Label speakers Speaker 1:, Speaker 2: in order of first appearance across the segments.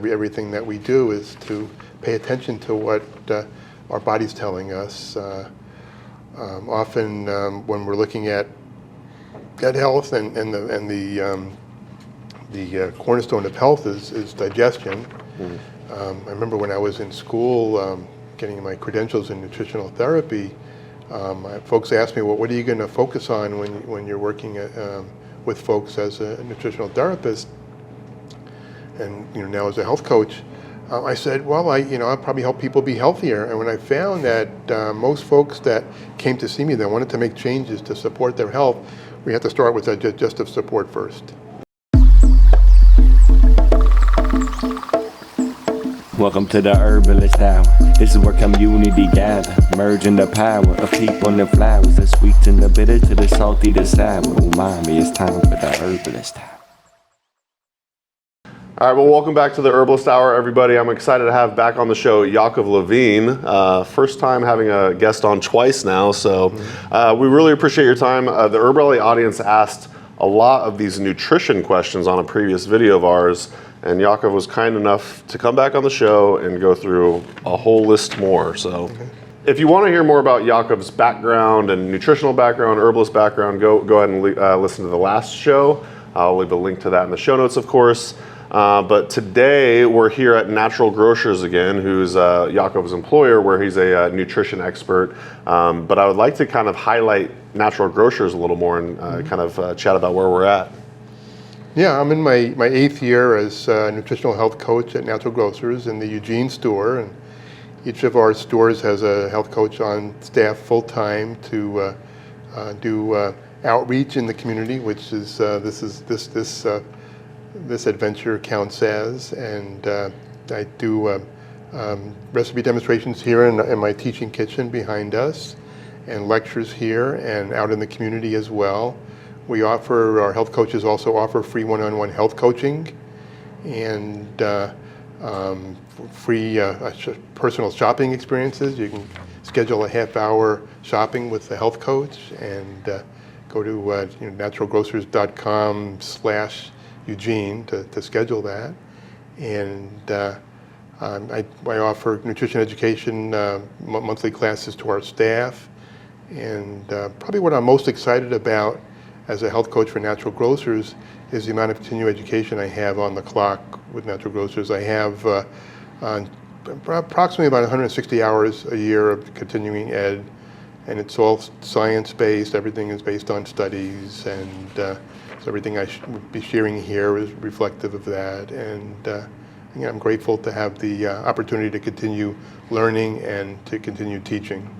Speaker 1: Everything that we do is to pay attention to what our body's telling us. Often when we're looking at health and the cornerstone of health is digestion. I remember when I was in school getting my credentials in nutritional therapy, folks asked me, well, what are you going to focus on when you're working with folks as a nutritional therapist? And now as a health coach, I said, well, I'll probably help people be healthier. And when I found that most folks that came to see me that wanted to make changes to support their health, we had to start with digestive support first.
Speaker 2: Welcome to the Herbalist Hour. This is where community gather, merging the power of people and flowers, the sweet and the bitter to the salty, the sour. Umami, it's time for the Herbalist Hour.
Speaker 3: All right, well, welcome back to the Herbalist Hour, everybody. I'm excited to have back on the show Yaakov Levine. First time having a guest on twice now, so we really appreciate your time. The HerbRally audience asked a lot of these nutrition questions on a previous video of ours, and Yaakov was kind enough to come back on the show and go through a whole list more. So if you want to hear more about Yaakov's background and nutritional background, herbalist background, go ahead and listen to the last show. I'll leave a link to that in the show notes, of course. But today we're here at Natural Grocers again, who's Yaakov's employer, where he's a nutrition expert. But I would like to kind of highlight Natural Grocers a little more and kind of chat about where we're at.
Speaker 1: Yeah, I'm in my 8th year as a nutritional health coach at Natural Grocers in the Eugene store. And each of our stores has a health coach on staff full-time to do outreach in the community, which is this adventure counts as, and I do recipe demonstrations here in my teaching kitchen behind us, and lectures here and out in the community as well. Our health coaches also offer free one-on-one health coaching and free personal shopping experiences. You can schedule a half-hour shopping with the health coach and go to naturalgrocers.com/Eugene to schedule that. And I offer nutrition education monthly classes to our staff. And probably what I'm most excited about as a health coach for Natural Grocers is the amount of continuing education I have on the clock with Natural Grocers. I have approximately about 160 hours a year of continuing ed, and it's all science-based. Everything is based on studies, and so everything I would be sharing here is reflective of that. And I'm grateful to have the opportunity to continue learning and to continue teaching.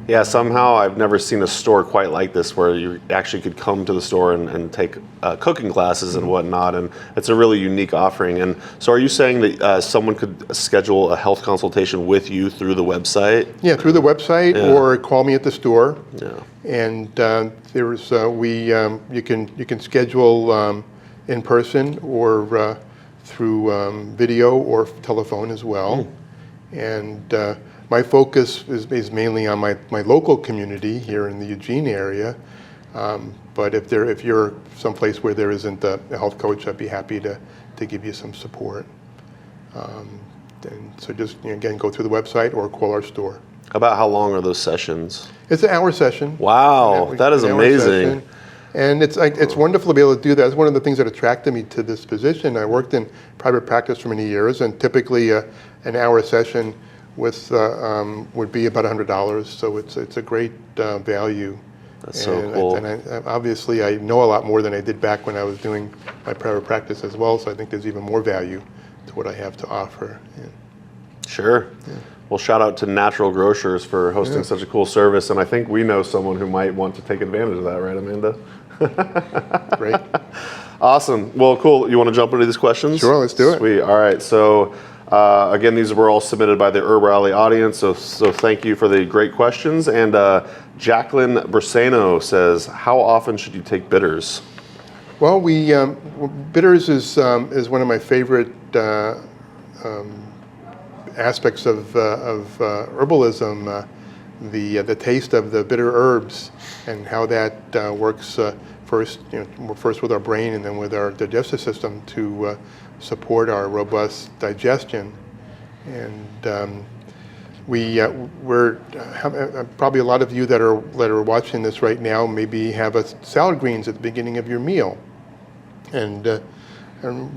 Speaker 3: Yeah, somehow I've never seen a store quite like this where you actually could come to the store and take cooking classes and whatnot, and it's a really unique offering. And so are you saying that someone could schedule a health consultation with you through the website? Yeah,
Speaker 1: through the website, or call me at the store.
Speaker 3: Yeah.
Speaker 1: And there's you can schedule in person or through video or telephone as well. And my focus is mainly on my local community here in the Eugene area. But if you're someplace where there isn't a health coach, I'd be happy to give you some support. And so just again, go through the website or call our store.
Speaker 3: About how long are those sessions?
Speaker 1: It's an hour session.
Speaker 3: Wow, that is amazing.
Speaker 1: And it's wonderful to be able to do that. It's one of the things that attracted me to this position. I worked in private practice for many years, and typically an hour session would be about $100. So it's a great value.
Speaker 3: That's so cool.
Speaker 1: And obviously I know a lot more than I did back when I was doing my private practice as well. So I think there's even more value to what I have to offer. Yeah.
Speaker 3: Sure. Yeah. Well, shout out to Natural Grocers for hosting such a cool service. And I think we know someone who might want to take advantage of that, right, Amanda?
Speaker 1: Great.
Speaker 3: Awesome. Well, cool. You want to jump into these questions?
Speaker 1: Sure, let's do it.
Speaker 3: Sweet. All right. So again, these were all submitted by the HerbRally audience. So thank you for the great questions. And Jacqueline Bersano says, how often should you take bitters?
Speaker 1: Well, bitters is one of my favorite aspects of herbalism, the taste of the bitter herbs and how that works first with our brain and then with our digestive system to support our robust digestion. And we're probably a lot of you that are watching this right now maybe have a salad greens at the beginning of your meal, and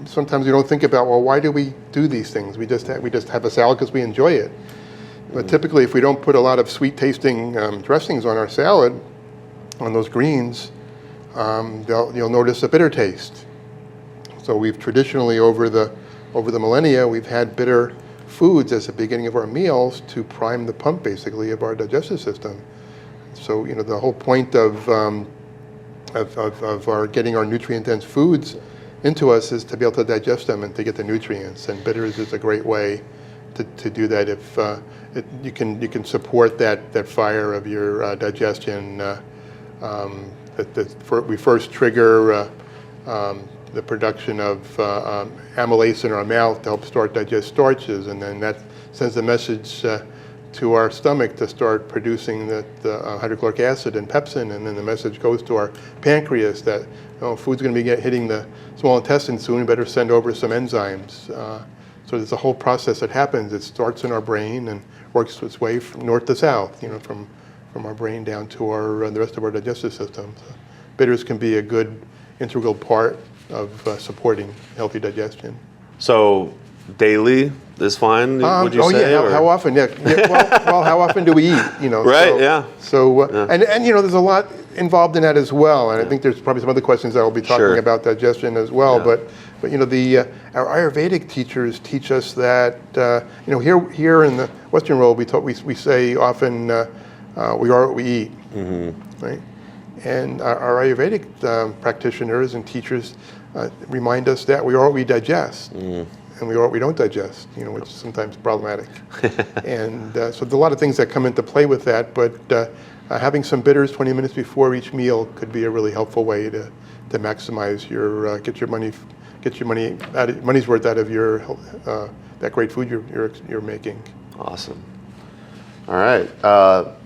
Speaker 1: sometimes we don't think about, well, why do we do these things? We just have a salad because we enjoy it. But typically, if we don't put a lot of sweet tasting dressings on our salad, on those greens, you'll notice a bitter taste. So we've traditionally over the millennia, we've had bitter foods as the beginning of our meals to prime the pump, basically, of our digestive system. So the whole point of our getting our nutrient-dense foods into us is to be able to digest them and to get the nutrients. And bitters is a great way to do that. If you can support that fire of your digestion. We first trigger the production of amylase in our mouth to help digest starches, and then that sends a message to our stomach to start producing the hydrochloric acid and pepsin, and then the message goes to our pancreas that food's going to be hitting the small intestine soon, we better send over some enzymes. So there's a whole process that happens. It starts in our brain and works its way from north to south, from our brain down to the rest of our digestive system. So bitters can be a good integral part of supporting healthy digestion.
Speaker 3: So daily is fine, would you say?
Speaker 1: Yeah. How often? Yeah. Well, how often do we eat?
Speaker 3: Right. Yeah.
Speaker 1: So and there's a lot involved in that as well. And I think there's probably some other questions that we'll be talking about digestion as well. Yeah. But our Ayurvedic teachers teach us that here in the Western world we say often we are what we eat, right? And our Ayurvedic practitioners and teachers remind us that we are what we digest, and we are what we don't digest, which is sometimes problematic. And so there's a lot of things that come into play with that, but having some bitters 20 minutes before each meal could be a really helpful way to maximize get your money's worth out of that great food you're making.
Speaker 3: Awesome. All right.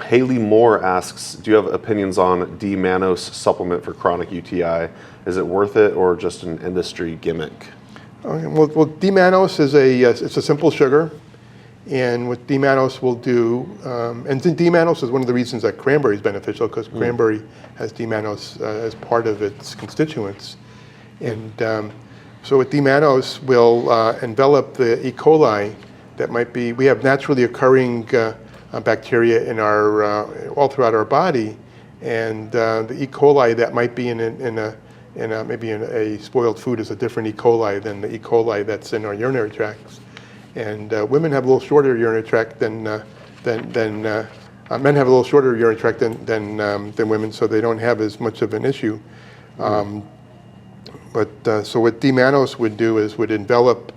Speaker 3: Haley Moore asks, do you have opinions on D-mannose supplement for chronic UTI? Is it worth it or just an industry gimmick?
Speaker 1: Well, D-mannose is it's a simple sugar, and what D-mannose will do, and D-mannose is one of the reasons that cranberry is beneficial, because cranberry has D-mannose as part of its constituents. And so with D-mannose will envelop the E. coli that might be, we have naturally occurring bacteria in all throughout our body, and the E. coli that might be maybe in a spoiled food is a different E. coli than the E. coli that's in our urinary tracts. And women have a little shorter urinary tract than men have a little shorter urinary tract than women, so they don't have as much of an issue. So what D-mannose would do is would envelop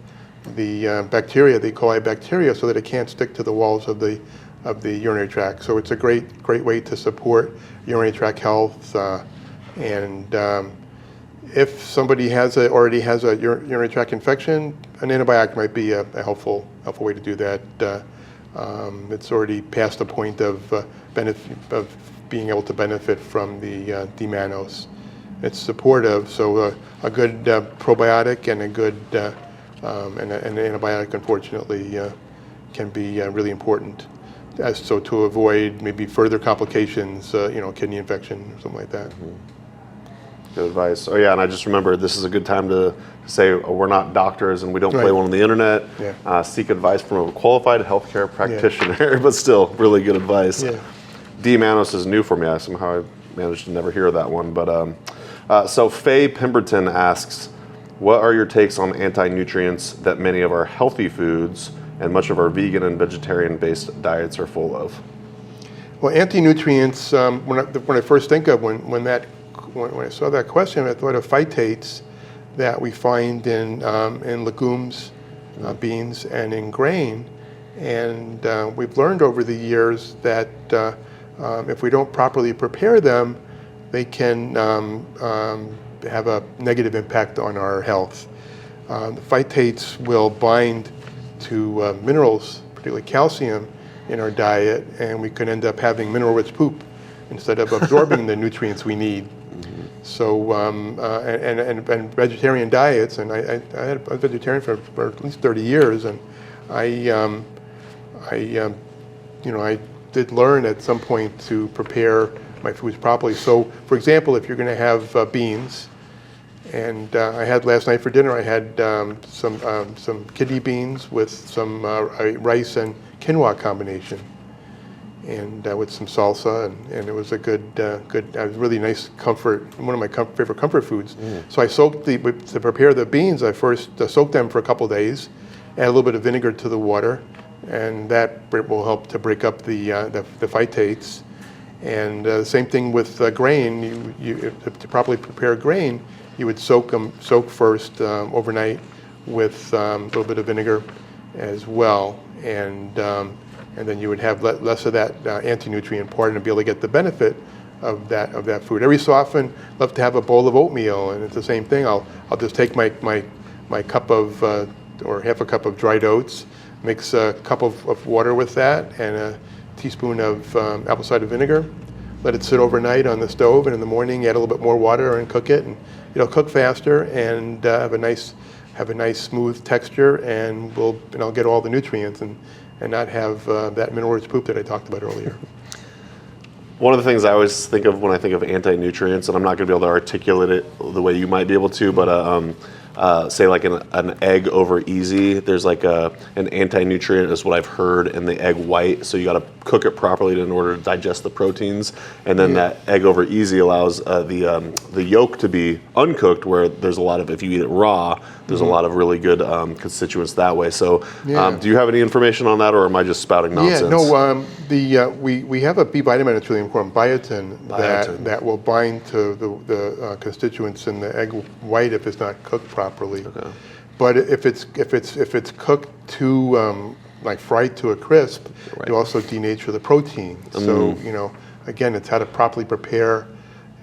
Speaker 1: the bacteria, the E. coli bacteria, so that it can't stick to the walls of the urinary tract. So it's a great way to support urinary tract health. And if somebody already has a urinary tract infection, an antibiotic might be a helpful way to do that. It's already past the point of being able to benefit from the D-mannose. It's supportive, so a good probiotic and a good and an antibiotic, unfortunately, can be really important. So to avoid maybe further complications, kidney infection or something like that.
Speaker 3: Good advice. Oh yeah, and I just remember this is a good time to say we're not doctors and we don't play one on the internet. Yeah. Seek advice from a qualified healthcare practitioner, but still really good advice. Yeah. D-mannose is new for me. Somehow I managed to never hear that one. But so Faye Pemberton asks, what are your takes on anti-nutrients that many of our healthy foods and much of our vegan and vegetarian-based diets are full of?
Speaker 1: Well, anti-nutrients, when I first think of when I saw that question, I thought of phytates that we find in legumes, beans, and in grain. And we've learned over the years that if we don't properly prepare them, they can have a negative impact on our health. The phytates will bind to minerals, particularly calcium, in our diet, and we can end up having mineral-rich poop instead of absorbing the nutrients we need. So and vegetarian diets, and I had a vegetarian for at least 30 years, and I did learn at some point to prepare my foods properly. So, for example, if you're going to have beans, and I had last night for dinner, I had some kidney beans with some rice and quinoa combination, and with some salsa, and it was a good, really nice comfort, one of my favorite comfort foods. So I soaked to prepare the beans, I first soaked them for a couple days, add a little bit of vinegar to the water, and that will help to break up the phytates. And the same thing with grain. To properly prepare grain, you would soak first overnight with a little bit of vinegar as well, and then you would have less of that anti-nutrient part and be able to get the benefit of that food. Every so often, I love to have a bowl of oatmeal, and it's the same thing. I'll just take my cup of or half a cup of dried oats, mix a cup of water with that, and a teaspoon of apple cider vinegar. Let it sit overnight on the stove, and in the morning add a little bit more water and cook it, and it'll cook faster and have a nice smooth texture, and I'll get all the nutrients and not have that mineral-rich poop that I talked about earlier.
Speaker 3: One of the things I always think of when I think of anti-nutrients, and I'm not going to be able to articulate it the way you might be able to, but say like an egg over easy, there's like an anti-nutrient is what I've heard in the egg white, so you got to cook it properly in order to digest the proteins, and then that egg over easy allows the yolk to be uncooked, where there's a lot of, if you eat it raw, there's a lot of really good constituents that way. So do you have any information on that, or am I just spouting nonsense?
Speaker 1: Yeah, no, we have a B vitamin that's really important, biotin, that will bind to the constituents in the egg white if it's not cooked properly. Okay. But if it's cooked too like fried to a crisp, you also denature the protein. So again, it's how to properly prepare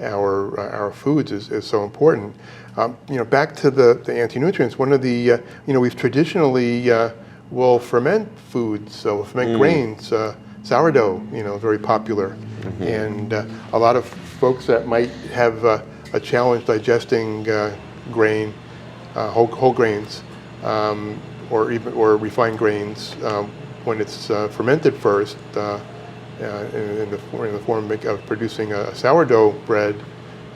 Speaker 1: our foods is so important. Back to the anti-nutrients. One of the we've traditionally will ferment foods. So we'll ferment grains. Sourdough, very popular, and a lot of folks that might have a challenge digesting grain, whole grains, or refined grains when it's fermented first in the form of producing a sourdough bread.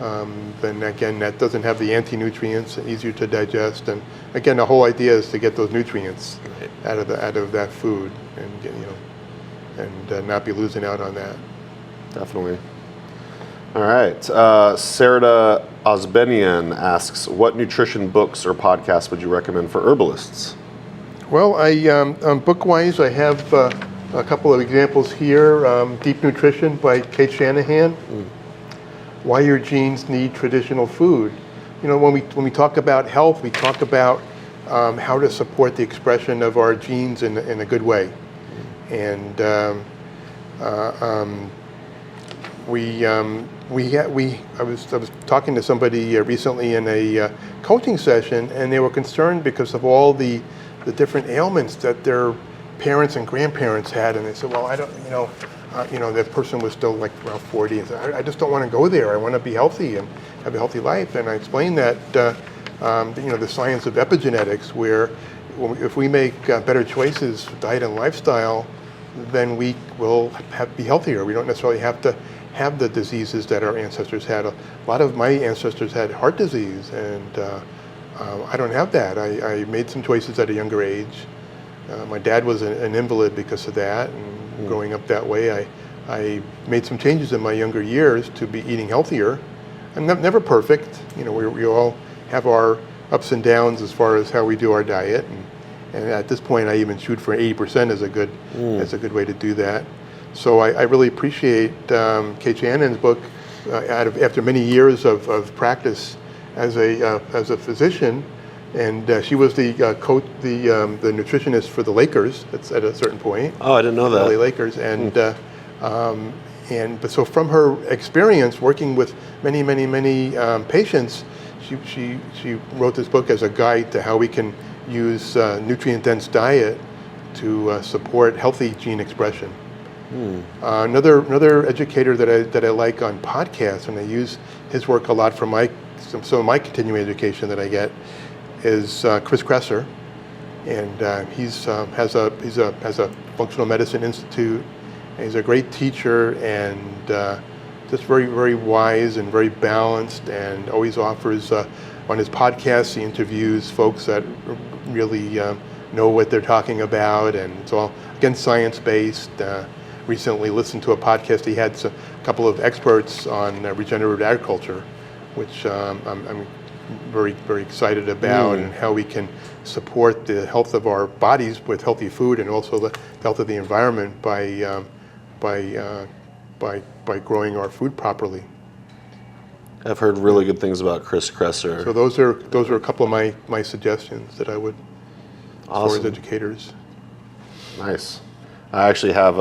Speaker 1: Then again, that doesn't have the anti-nutrients, easier to digest, and again, the whole idea is to get those nutrients out of that food, and and not be losing out on that.
Speaker 3: Definitely. All right. Sarada Osbenian asks, what nutrition books or podcasts would you recommend for herbalists?
Speaker 1: Well, book-wise, I have a couple of examples here. Deep Nutrition by Kate Shanahan. Why Your Genes Need Traditional Food. When we talk about health, we talk about how to support the expression of our genes in a good way. And I was talking to somebody recently in a coaching session, and they were concerned because of all the different ailments that their parents and grandparents had, and they said, well, I don't, that person was still like around 40, and said, I just don't want to go there. I want to be healthy and have a healthy life. And I explained that the science of epigenetics, where if we make better choices, diet and lifestyle, then we will be healthier. We don't necessarily have to have the diseases that our ancestors had. A lot of my ancestors had heart disease, and I don't have that. I made some choices at a younger age. My dad was an invalid because of that, and growing up that way, I made some changes in my younger years to be eating healthier. I'm never perfect. We all have our ups and downs as far as how we do our diet, and at this point, I even shoot for 80% as a good way to do that. So I really appreciate Kate Shannon's book. After many years of practice as a physician, and she was the nutritionist for the Lakers at a certain point.
Speaker 3: Oh, I didn't know that.
Speaker 1: LA Lakers, but so from her experience working with many patients, she wrote this book as a guide to how we can use nutrient-dense diet to support healthy gene expression. Another educator that I like on podcasts, and I use his work a lot for some of my continuing education that I get, is Chris Kresser, and he's has a functional medicine institute. And he's a great teacher and just very, very wise and very balanced, and always offers on his podcast he interviews folks that really know what they're talking about, and it's all again science-based. Recently listened to a podcast. He had a couple of experts on regenerative agriculture, which I'm very, very excited about, and how we can support the health of our bodies with healthy food, and also the health of the environment by growing our food properly.
Speaker 3: I've heard really good things about Chris Kresser.
Speaker 1: So those are a couple of my suggestions that I would,
Speaker 3: Awesome.
Speaker 1: as educators.
Speaker 3: Nice. I actually have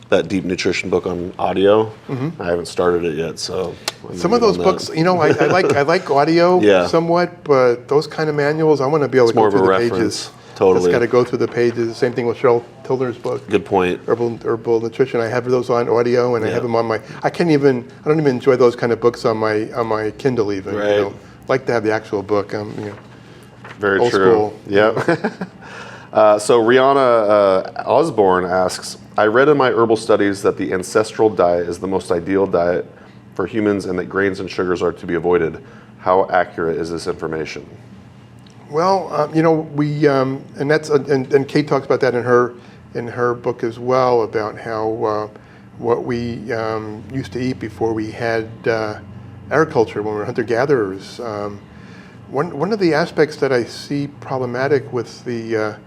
Speaker 3: that deep nutrition book on audio. I haven't started it yet, so
Speaker 1: Some of those books, I like audio somewhat, but those kind of manuals, I want to be able to go through the pages.
Speaker 3: Totally.
Speaker 1: Just got to go through the pages. Same thing with Cheryl Tilder's book.
Speaker 3: Good point.
Speaker 1: Herbal Nutrition. I have those on audio, and I have them on my. I don't even enjoy those kind of books on my Kindle even.
Speaker 3: Right.
Speaker 1: Like to have the actual book.
Speaker 3: Very
Speaker 1: old
Speaker 3: true.
Speaker 1: School.
Speaker 3: Yep. So Rihanna Osborne asks, I read in my herbal studies that the ancestral diet is the most ideal diet for humans, and that grains and sugars are to be avoided. How accurate is this information?
Speaker 1: Well, we and that's and Kate talks about that in her book as well, about how what we used to eat before we had agriculture, when we were hunter-gatherers. One of the aspects that I see problematic with the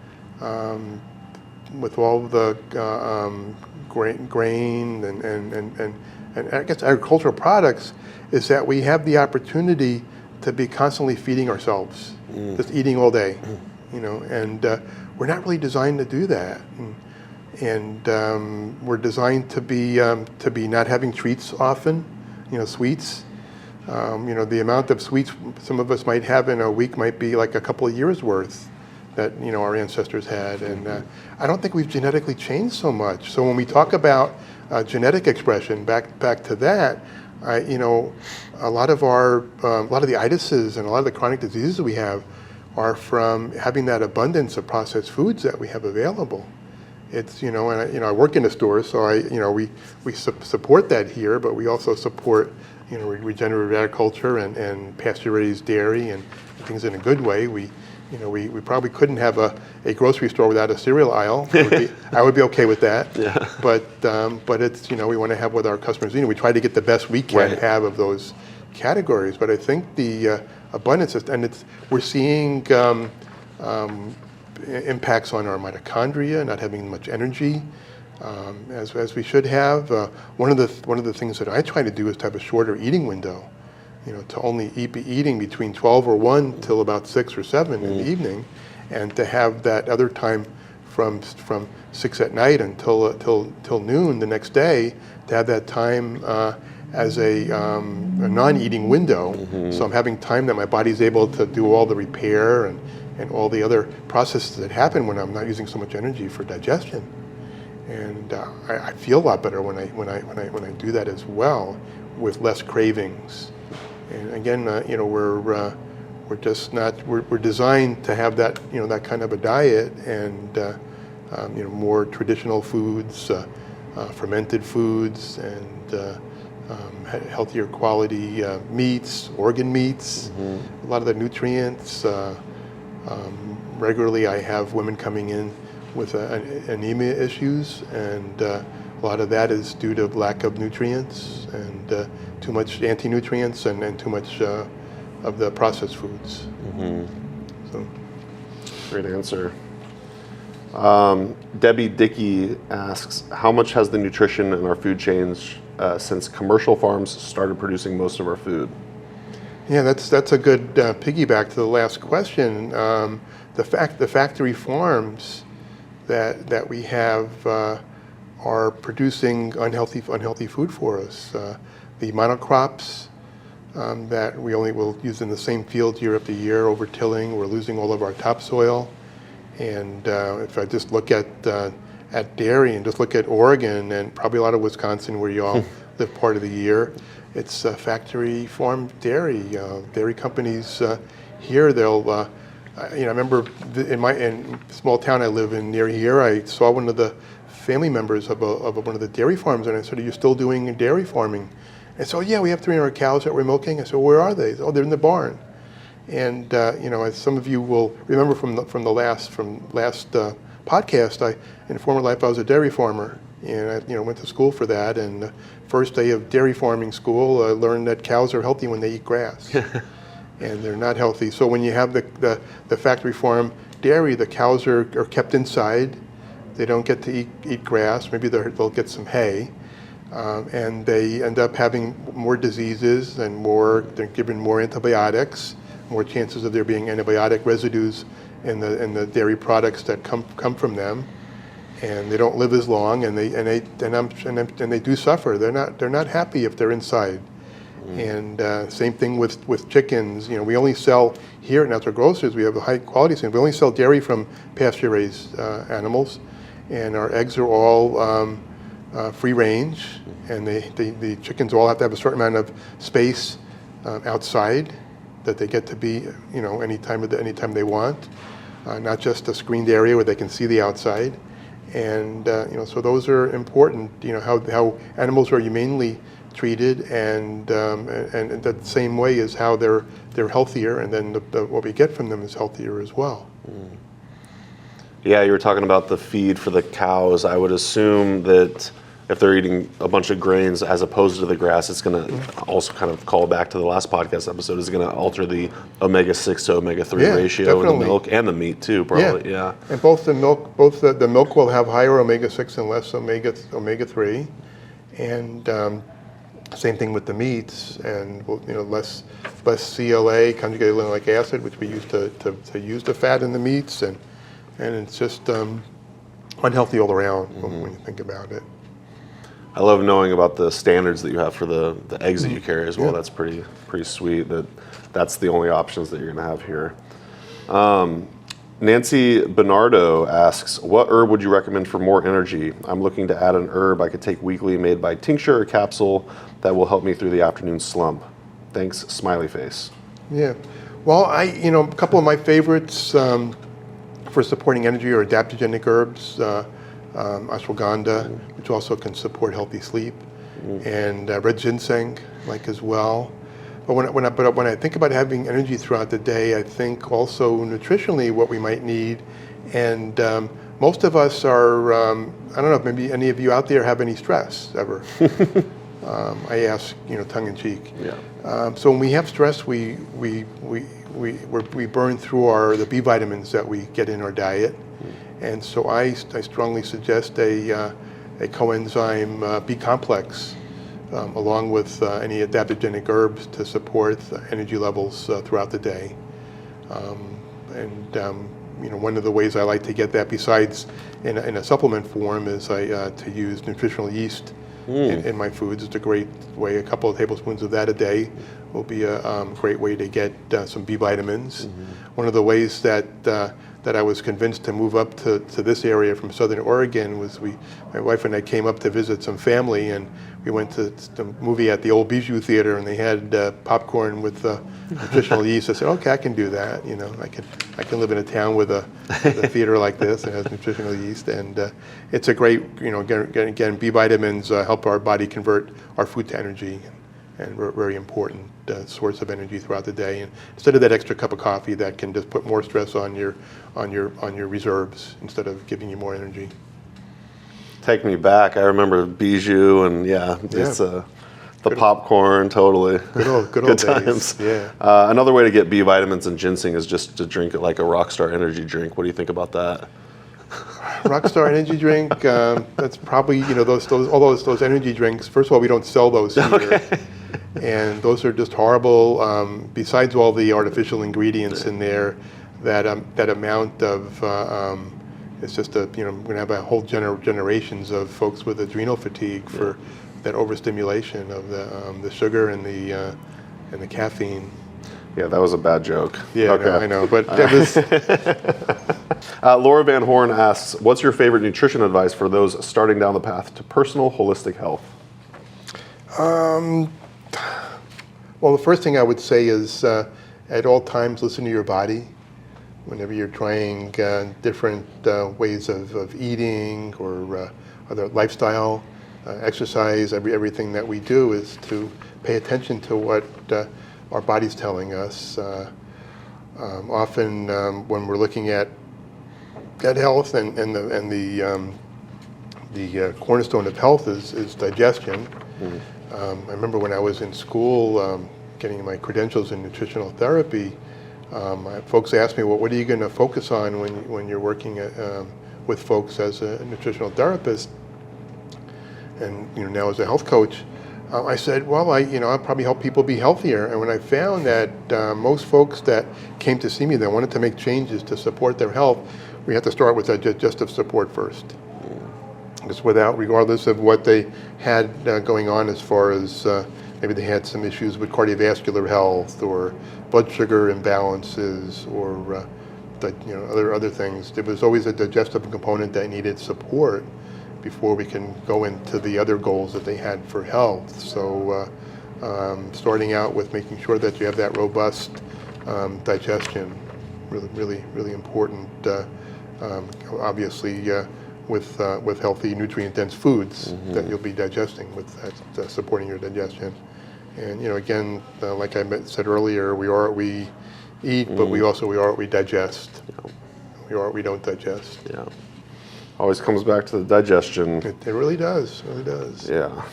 Speaker 1: with all of the grain and I guess agricultural products is that we have the opportunity to be constantly feeding ourselves, just eating all day, and we're not really designed to do that. And we're designed to be not having treats often, sweets. The amount of sweets some of us might have in a week might be like a couple of years worth that our ancestors had, and I don't think we've genetically changed so much. So when we talk about genetic expression, back to that, a lot of the itises and a lot of the chronic diseases we have are from having that abundance of processed foods that we have available. It's and I work in a store, so we support that here, but we also support regenerative agriculture and pasture-raised dairy and things in a good way. We probably couldn't have a grocery store without a cereal aisle. I would be okay with that. Yeah. But it's we want to have what our customers we try to get the best we can have of those categories. But I think the abundance we're seeing impacts on our mitochondria, not having much energy as we should have. One of the things that I try to do is to have a shorter eating window. To only be eating between 12 or 1 till about 6 or 7 in the evening, and to have that other time from 6 at night until till noon the next day, to have that time as a non-eating window. So I'm having time that my body's able to do all the repair and all the other processes that happen when I'm not using so much energy for digestion. And I feel a lot better when I do that as well, with less cravings. And again, we're designed to have that that kind of a diet, and more traditional foods, fermented foods, and healthier quality meats, organ meats, a lot of the nutrients. Regularly, I have women coming in with anemia issues, and a lot of that is due to lack of nutrients and too much anti-nutrients and too much of the processed foods. So.
Speaker 3: Great answer. Debbie Dickey asks, how much has the nutrition in our food changed since commercial farms started producing most of our food?
Speaker 1: Yeah, that's a good piggyback to the last question. The factory farms that we have are producing unhealthy food for us. The monocrops that we only will use in the same field year after year, over-tilling, we're losing all of our topsoil. And if I just look at at dairy and just look at Oregon and probably a lot of Wisconsin where you all live part of the year. It's factory farmed dairy. Dairy companies here, they'll, I remember in the small town I live in near here, I saw one of the family members of one of the dairy farms, and I said, "Are you still doing dairy farming?" And so, "Yeah, we have 300 cows that we're milking." I said, "Where are they?" "Oh, they're in the barn." And as some of you will remember from the last podcast, in a former life I was a dairy farmer, and I went to school for that. And the first day of dairy farming school, I learned that cows are healthy when they eat grass, and they're not healthy. So when you have the factory farm dairy, the cows are kept inside. They don't get to eat grass. Maybe they'll get some hay, and they end up having more diseases and they're given more antibiotics, more chances of there being antibiotic residues in the dairy products that come from them, and they don't live as long, and they do suffer. They're not happy if they're inside. And same thing with chickens. We only sell here at Natural Grocers. We have a high quality standard. We only sell dairy from pasture raised animals, and our eggs are all free range, and the chickens all have to have a certain amount of space outside that they get to be, anytime they want, not just a screened area where they can see the outside. And so those are important. How animals are humanely treated, and that same way is how they're healthier, and then what we get from them is healthier as well.
Speaker 3: Yeah, you were talking about the feed for the cows. I would assume that if they're eating a bunch of grains as opposed to the grass, it's going to also kind of call back to the last podcast episode. Is going to alter the omega-6 to omega-3 ratio in the milk and the meat too, probably. Yeah. And
Speaker 1: both the milk will have higher omega-6 and less omega-3, and same thing with the meats, and less CLA, conjugated linoleic acid, which we use to use the fat in the meats, and it's just unhealthy all around when you think about it.
Speaker 3: I love knowing about the standards that you have for the eggs that you carry as well. Yeah. That's pretty sweet. That's the only options that you're going to have here. Nancy Bernardo asks, what herb would you recommend for more energy? I'm looking to add an herb I could take weekly made by tincture or capsule that will help me through the afternoon slump. Thanks, smiley face.
Speaker 1: Yeah. Well, a couple of my favorites for supporting energy are adaptogenic herbs. Ashwagandha, which also can support healthy sleep, and red ginseng, as well. But when I think about having energy throughout the day, I think also nutritionally what we might need, and most of us are. I don't know if maybe any of you out there have any stress ever. I ask, tongue in cheek. Yeah. So when we have stress, we burn through the B vitamins that we get in our diet. And so I strongly suggest a coenzyme B complex along with any adaptogenic herbs to support energy levels throughout the day. One of the ways I like to get that, besides in a supplement form, is to use nutritional yeast in my foods. It's a great way. A couple of tablespoons of that a day will be a great way to get some B vitamins. One of the ways that I was convinced to move up to this area from Southern Oregon was my wife and I came up to visit some family, and we went to the movie at the old Bijou Theater, and they had popcorn with nutritional yeast. I said, okay, I can do that. I can live in a town with a theater like this that has nutritional yeast, and it's a great, again, B vitamins help our body convert our food to energy, and very important source of energy throughout the day. And instead of that extra cup of coffee that can just put more stress on your reserves instead of giving you more energy.
Speaker 3: Take me back. I remember Bijou, and it's the popcorn, totally. Good old times.
Speaker 1: Yeah.
Speaker 3: Another way to get B vitamins and ginseng is just to drink it like a Rockstar energy drink. What do you think about that?
Speaker 1: Rockstar energy drink. That's probably those energy drinks. First of all, we don't sell those here.
Speaker 3: Okay.
Speaker 1: And those are just horrible. Besides all the artificial ingredients in there, that amount of it's just we're gonna have a whole generations of folks with adrenal fatigue for that overstimulation of the sugar and the caffeine.
Speaker 3: Yeah, that was a bad joke.
Speaker 1: Yeah,
Speaker 3: okay.
Speaker 1: I know, but that was.
Speaker 3: Laura Van Horn asks, what's your favorite nutrition advice for those starting down the path to personal holistic health?
Speaker 1: Well, the first thing I would say is at all times listen to your body. Whenever you're trying different ways of eating or other lifestyle, exercise, everything that we do is to pay attention to what our body's telling us. Often when we're looking at health and the cornerstone of health is digestion. I remember when I was in school getting my credentials in nutritional therapy, folks asked me, well, what are you going to focus on when you're working with folks as a nutritional therapist? And now as a health coach, I said, well, I'll probably help people be healthier. And when I found that most folks that came to see me that wanted to make changes to support their health, we had to start with digestive support first. Because regardless of what they had going on as far as maybe they had some issues with cardiovascular health or blood sugar imbalances or other things, there was always a digestive component that needed support before we can go into the other goals that they had for health. So starting out with making sure that you have that robust digestion, really important. Obviously, with healthy nutrient-dense foods that you'll be digesting with that, supporting your digestion. And again, like I said earlier, we are what we eat, but we are what we digest. Yeah. We are what we don't digest.
Speaker 3: Yeah. Always comes back to the digestion.
Speaker 1: It really does. It really does.
Speaker 3: Yeah.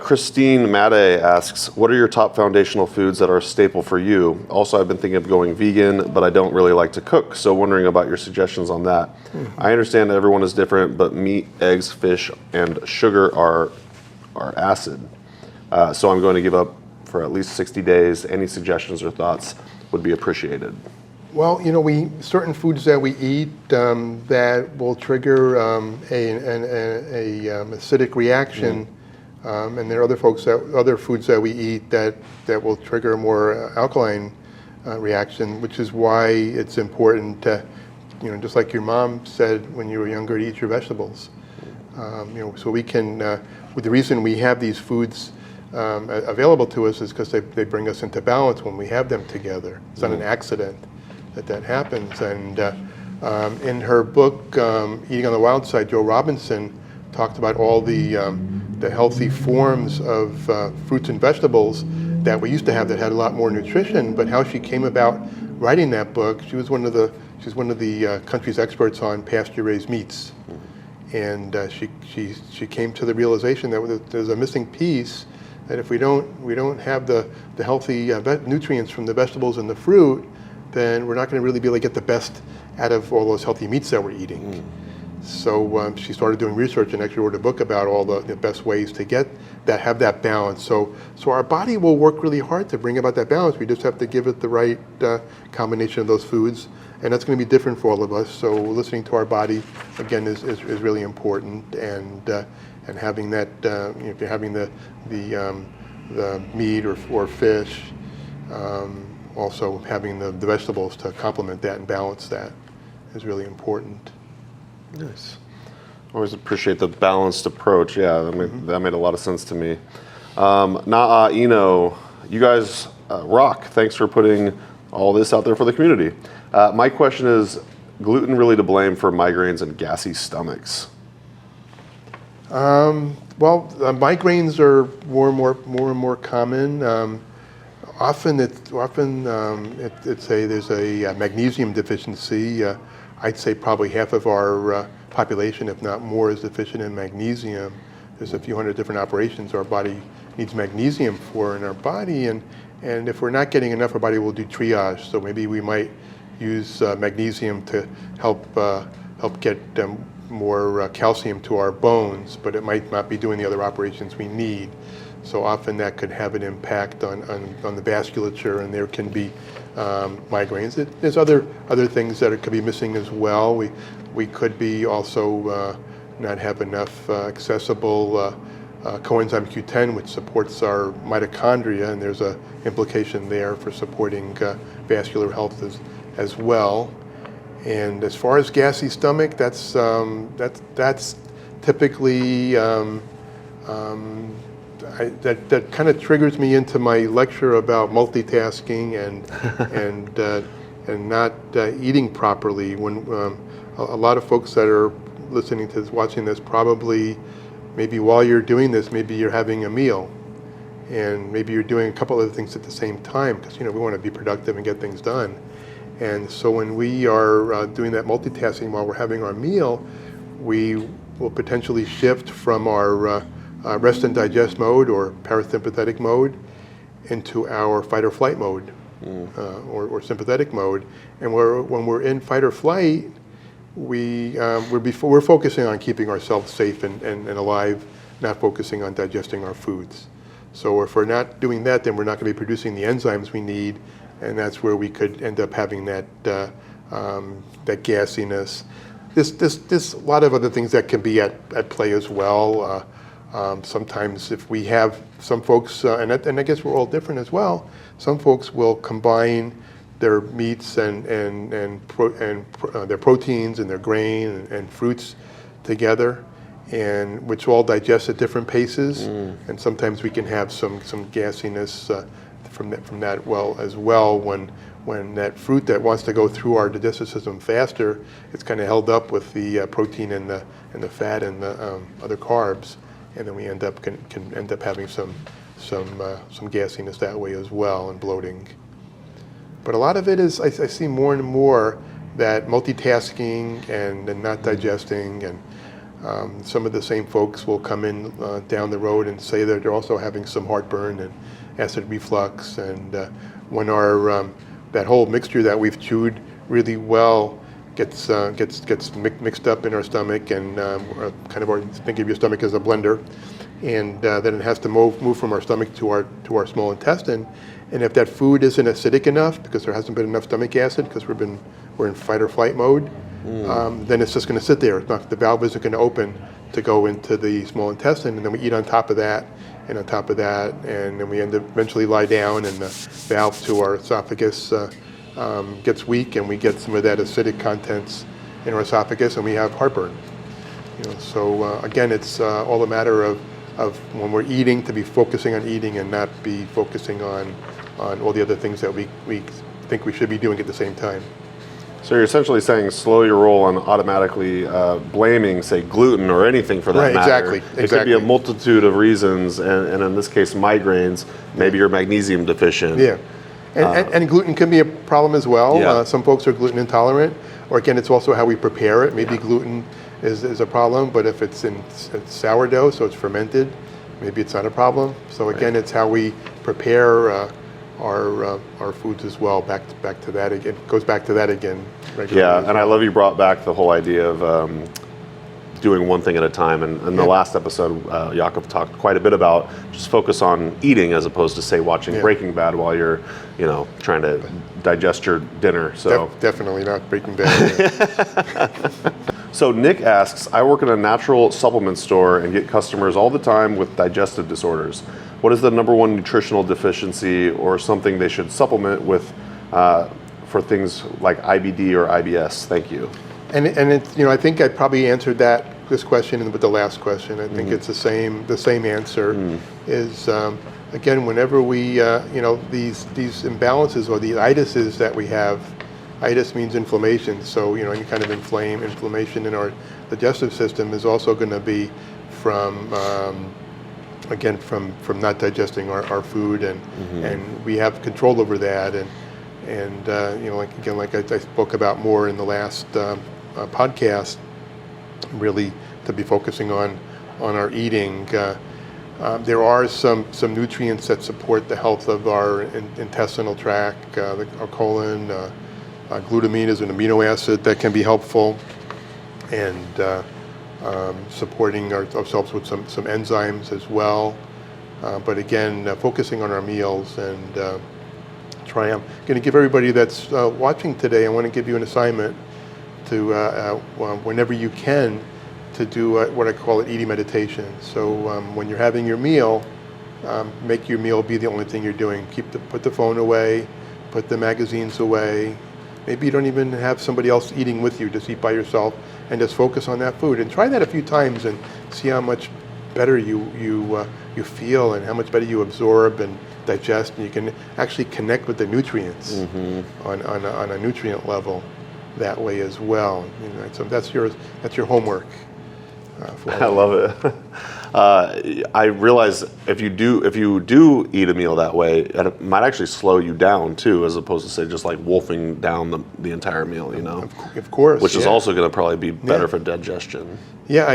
Speaker 3: Christine Madde asks, what are your top foundational foods that are a staple for you? Also, I've been thinking of going vegan, but I don't really like to cook, so wondering about your suggestions on that. I understand that everyone is different, but meat, eggs, fish, and sugar are acid. So I'm going to give up for at least 60 days. Any suggestions or thoughts would be appreciated.
Speaker 1: Well, certain foods that we eat that will trigger an acidic reaction, and there are other foods that we eat that will trigger a more alkaline reaction, which is why it's important to, just like your mom said when you were younger, to eat your vegetables. So we can. The reason we have these foods available to us is because they bring us into balance when we have them together. It's not an accident that happens. And in her book, Eating on the Wild Side, Joe Robinson talked about all the healthy forms of fruits and vegetables that we used to have that had a lot more nutrition, but how she came about writing that book. She was one of the country's experts on pasture-raised meats. And she came to the realization that there's a missing piece, that if we don't have the healthy nutrients from the vegetables and the fruit, then we're not going to really be able to get the best out of all those healthy meats that we're eating. So she started doing research and actually wrote a book about all the best ways to have that balance. So our body will work really hard to bring about that balance. We just have to give it the right combination of those foods, and that's going to be different for all of us. So listening to our body again is really important, and having that if you're having the meat or fish. Also having the vegetables to complement that and balance that is really important.
Speaker 3: Nice. Always appreciate the balanced approach. Yeah, that made a lot of sense to me. Na'a you guys rock. Thanks for putting all this out there for the community. My question is, gluten really to blame for migraines and gassy stomachs?
Speaker 1: Migraines are more and more common. Often there's a magnesium deficiency. I'd say probably half of our population, if not more, is deficient in magnesium. There's a few hundred different operations our body needs magnesium for in our body, and if we're not getting enough, our body will do triage. So maybe we might use magnesium to help get more calcium to our bones, but it might not be doing the other operations we need. So often that could have an impact on the vasculature, and there can be migraines. There's other things that could be missing as well. We could be also not have enough accessible coenzyme Q10, which supports our mitochondria, and there's an implication there for supporting vascular health as well. And as far as gassy stomach, that's typically that kind of triggers me into my lecture about multitasking and not eating properly. When a lot of folks that are listening to this, watching this, probably maybe while you're doing this, maybe you're having a meal, and maybe you're doing a couple other things at the same time, because we want to be productive and get things done. And so when we are doing that multitasking while we're having our meal, we will potentially shift from our rest and digest mode or parasympathetic mode into our fight or flight mode, or sympathetic mode. And when we're in fight or flight, we're focusing on keeping ourselves safe and alive, not focusing on digesting our foods. So if we're not doing that, then we're not going to be producing the enzymes we need, and that's where we could end up having that gassiness. There's a lot of other things that can be at play as well. Sometimes if we have some folks, and I guess we're all different as well, some folks will combine their meats and their proteins and their grain and fruits together, and which all digest at different paces. And sometimes we can have some gassiness from that as well when that fruit that wants to go through our digestive system faster, it's kind of held up with the protein and the fat and the other carbs, and then we can end up having some gassiness that way as well, and bloating. But a lot of it is, I see more and more that multitasking and not digesting, and some of the same folks will come in down the road and say that they're also having some heartburn and acid reflux, and when our that whole mixture that we've chewed really well gets mixed up in our stomach, and think of your stomach as a blender, and then it has to move from our stomach to our small intestine. And if that food isn't acidic enough, because there hasn't been enough stomach acid, because we're in fight or flight mode, then it's just going to sit there. The valve isn't going to open to go into the small intestine, and then we eat on top of that, and on top of that, and then we eventually lie down, and the valve to our esophagus gets weak, and we get some of that acidic contents in our esophagus, and we have heartburn. So again, it's all a matter of when we're eating, to be focusing on eating and not be focusing on all the other things that we think we should be doing at the same time.
Speaker 3: So you're essentially saying slow your roll on automatically blaming, say, gluten or anything for that matter.
Speaker 1: Exactly.
Speaker 3: It could be a multitude of reasons, and in this case, migraines. Maybe you're magnesium deficient.
Speaker 1: Yeah, and gluten can be a problem as well.
Speaker 3: Yeah.
Speaker 1: Some folks are gluten intolerant, or again, it's also how we prepare it. Maybe gluten is a problem, but if it's in sourdough, so it's fermented, maybe it's not a problem. So again, it's how we prepare our foods as well. Back to that again. It goes back to that again.
Speaker 3: Yeah, and I love you brought back the whole idea of doing one thing at a time. And in the last episode, Yaakov talked quite a bit about just focus on eating as opposed to, say, watching Breaking Bad while you're, trying to digest your dinner. So
Speaker 1: definitely not Breaking Bad.
Speaker 3: So Nick asks, I work in a natural supplement store and get customers all the time with digestive disorders. What is the number one nutritional deficiency or something they should supplement with for things like IBD or IBS? Thank you.
Speaker 1: And it's, I think I probably answered this question with the last question. I think it's the same answer. Is again, whenever we these imbalances or the itises that we have. Itis means inflammation, so any kind of inflammation in our digestive system is also going to be from not digesting our food, and we have control over that, and like I spoke about more in the last podcast, really to be focusing on our eating. There are some nutrients that support the health of our intestinal tract, our colon. Glutamine is an amino acid that can be helpful, and supporting ourselves with some enzymes as well. But again, focusing on our meals, and I'm going to give everybody that's watching today, I want to give you an assignment to, whenever you can, to do what I call eating meditation. So when you're having your meal, make your meal be the only thing you're doing. Put the phone away, put the magazines away, maybe you don't even have somebody else eating with you. Just eat by yourself and just focus on that food. And try that a few times and see how much better you feel and how much better you absorb and digest. And you can actually connect with the nutrients on a nutrient level that way as well. So that's your homework.
Speaker 3: I love it. I realize if you do eat a meal that way, it might actually slow you down too, as opposed to say just like wolfing down the entire meal.
Speaker 1: Of course.
Speaker 3: Which is also going to probably be better for digestion.
Speaker 1: Yeah,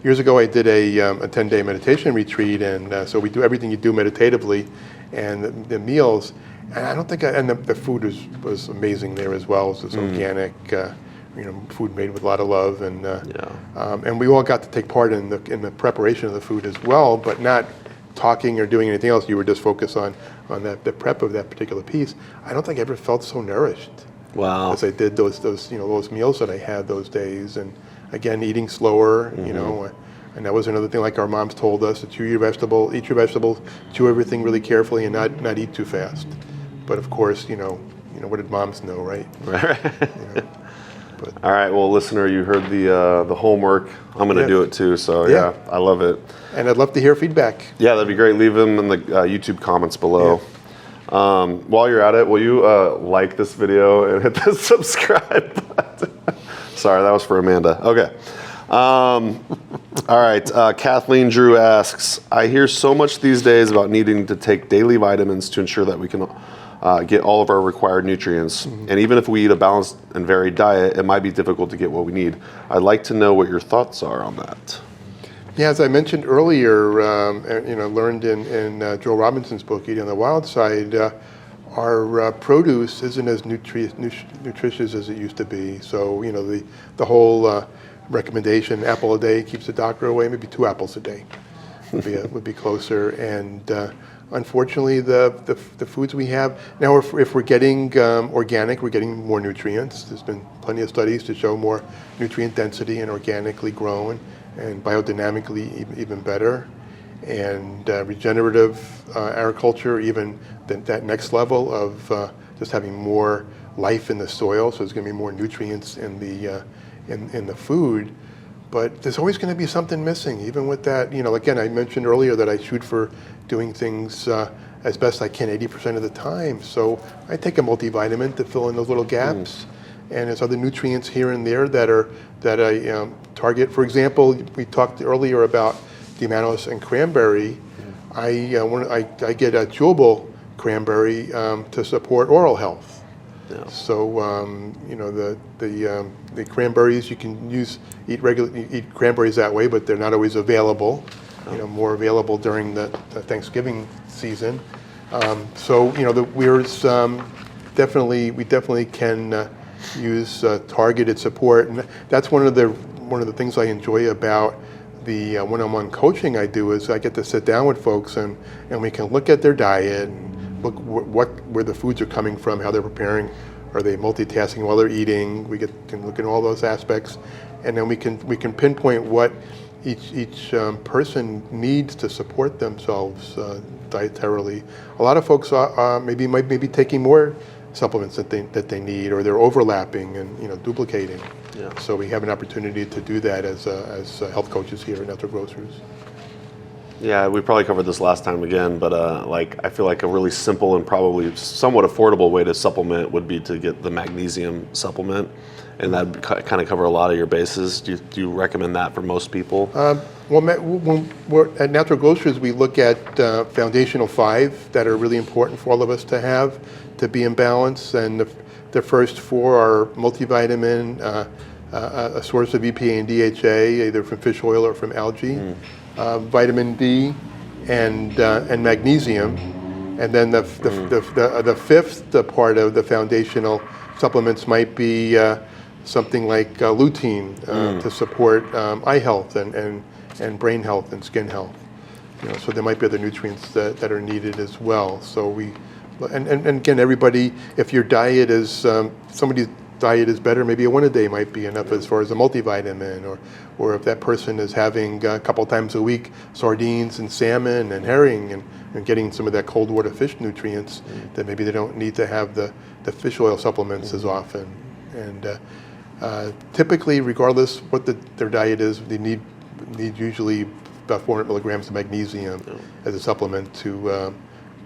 Speaker 1: years ago I did a 10-day meditation retreat, and so we do everything you do meditatively, and the meals. And I don't think, and the food was amazing there as well. It was organic. Food made with a lot of love, and we all got to take part in the preparation of the food as well, but not talking or doing anything else. You were just focused on the prep of that particular piece. I don't think I ever felt so nourished.
Speaker 3: Wow!
Speaker 1: As I did those meals that I had those days, and again eating slower. And that was another thing, like our moms told us: to eat your vegetables, chew everything really carefully, and not eat too fast. But of course, what did moms know, right?
Speaker 3: Right. All right, well, listener, you heard the homework. I'm going to do it too, so yeah, I love it.
Speaker 1: And I'd love to hear feedback.
Speaker 3: Yeah, that'd be great. Leave them in the YouTube comments below. Yeah. While you're at it, will you like this video and hit the subscribe button? Sorry, that was for Amanda. Okay. All right, Kathleen Drew asks, I hear so much these days about needing to take daily vitamins to ensure that we can get all of our required nutrients. And even if we eat a balanced and varied diet, it might be difficult to get what we need. I'd like to know what your thoughts are on that.
Speaker 1: Yeah, as I mentioned earlier, learned in Joel Robinson's book, Eating on the Wild Side, our produce isn't as nutritious as it used to be. So, the whole recommendation, apple a day keeps the doctor away, maybe 2 apples a day would be closer. And unfortunately, the foods we have now, if we're getting organic, we're getting more nutrients. There's been plenty of studies to show more nutrient density in organically grown, and biodynamically even better. And regenerative agriculture, even that next level of just having more life in the soil, so there's going to be more nutrients in the food. But there's always going to be something missing, even with that. Again, I mentioned earlier that I shoot for doing things as best I can 80% of the time. So I take a multivitamin to fill in those little gaps. And there's other nutrients here and there that I target. For example, we talked earlier about D-mannose and cranberry. I get a chewable cranberry to support oral health. Yeah. So the cranberries you can eat cranberries that way, but they're not always available. More available during the Thanksgiving season. We definitely can use targeted support, and that's one of the things I enjoy about the one-on-one coaching I do is I get to sit down with folks and we can look at their diet and look where the foods are coming from, how they're preparing, are they multitasking while they're eating. We can look at all those aspects, and then we can pinpoint what each person needs to support themselves dietarily. A lot of folks might be taking more supplements that they need, or they're overlapping and duplicating. Yeah. So we have an opportunity to do that as health coaches here at Natural Grocers.
Speaker 3: Yeah, we probably covered this last time again, but I feel like a really simple and probably somewhat affordable way to supplement would be to get the magnesium supplement, and that would kind of cover a lot of your bases. Do you recommend that for most people?
Speaker 1: When we're at Natural Grocers, we look at foundational 5 that are really important for all of us to have to be in balance, and the first 4 are multivitamin, a source of EPA and DHA, either from fish oil or from algae, vitamin D, and magnesium, and then the 5th part of the foundational supplements might be something like lutein to support eye health and brain health and skin health. So there might be other nutrients that are needed as well. So and again, everybody, if your diet is somebody diet is better, maybe a one a day might be enough as far as a multivitamin, or if that person is having a couple times a week sardines and salmon and herring and getting some of that cold water fish nutrients, then maybe they don't need to have the fish oil supplements as often. And typically, regardless what their diet is, they need usually about 400 milligrams of magnesium as a supplement to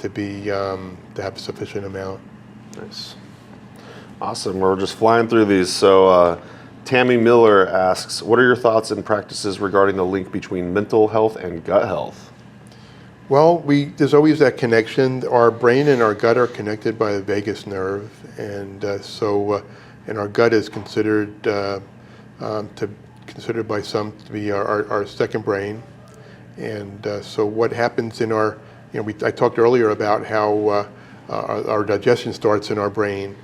Speaker 1: have a sufficient amount.
Speaker 3: Nice. Awesome. We're just flying through these. So Tammy Miller asks, what are your thoughts and practices regarding the link between mental health and gut health?
Speaker 1: Well, there's always that connection. Our brain and our gut are connected by the vagus nerve, and and our gut is considered by some to be our second brain. And so what happens in our, I talked earlier about how our digestion starts in our brain.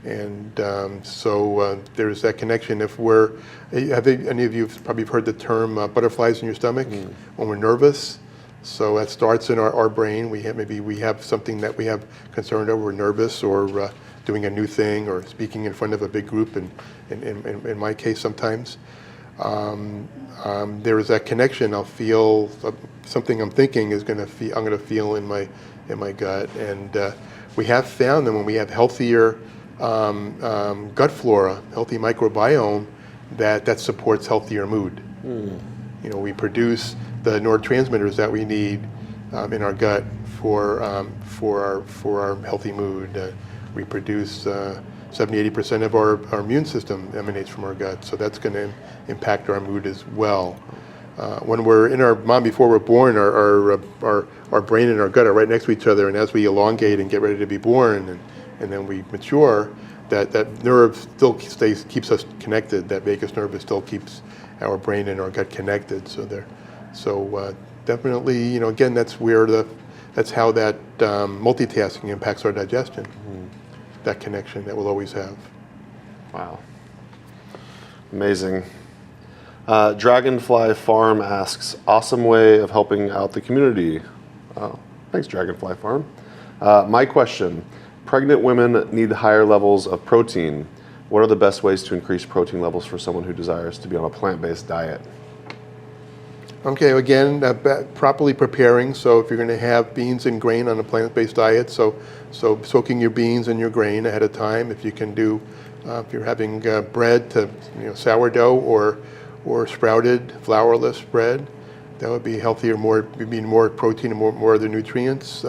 Speaker 1: And there's that connection. Have any of you probably heard the term butterflies in your stomach when we're nervous? So that starts in our brain. We have something that we have concern over, we're nervous, or doing a new thing, or speaking in front of a big group. And in my case, sometimes there is that connection. I'll feel something I'm thinking I'm going to feel in my gut. And we have found that when we have healthier gut flora, healthy microbiome, that supports healthier mood. We produce the neurotransmitters that we need in our gut for our healthy mood. We produce 70-80% of our immune system emanates from our gut, so that's going to impact our mood as well. When we're in our mom before we're born, our brain and our gut are right next to each other, and as we elongate and get ready to be born, and then we mature, that nerve still keeps us connected. That vagus nerve still keeps our brain and our gut connected. So definitely, again, that's how that multitasking impacts our digestion. That connection that we'll always have.
Speaker 3: Wow. Amazing. Dragonfly Farm asks, awesome way of helping out the community. Oh, thanks, Dragonfly Farm. My question, pregnant women need higher levels of protein. What are the best ways to increase protein levels for someone who desires to be on a plant-based diet?
Speaker 1: Okay, again, properly preparing. So if you're going to have beans and grain on a plant-based diet, so soaking your beans and your grain ahead of time. If you can do, if you're having bread to sourdough or sprouted flourless bread, that would be healthier, more protein and more other nutrients.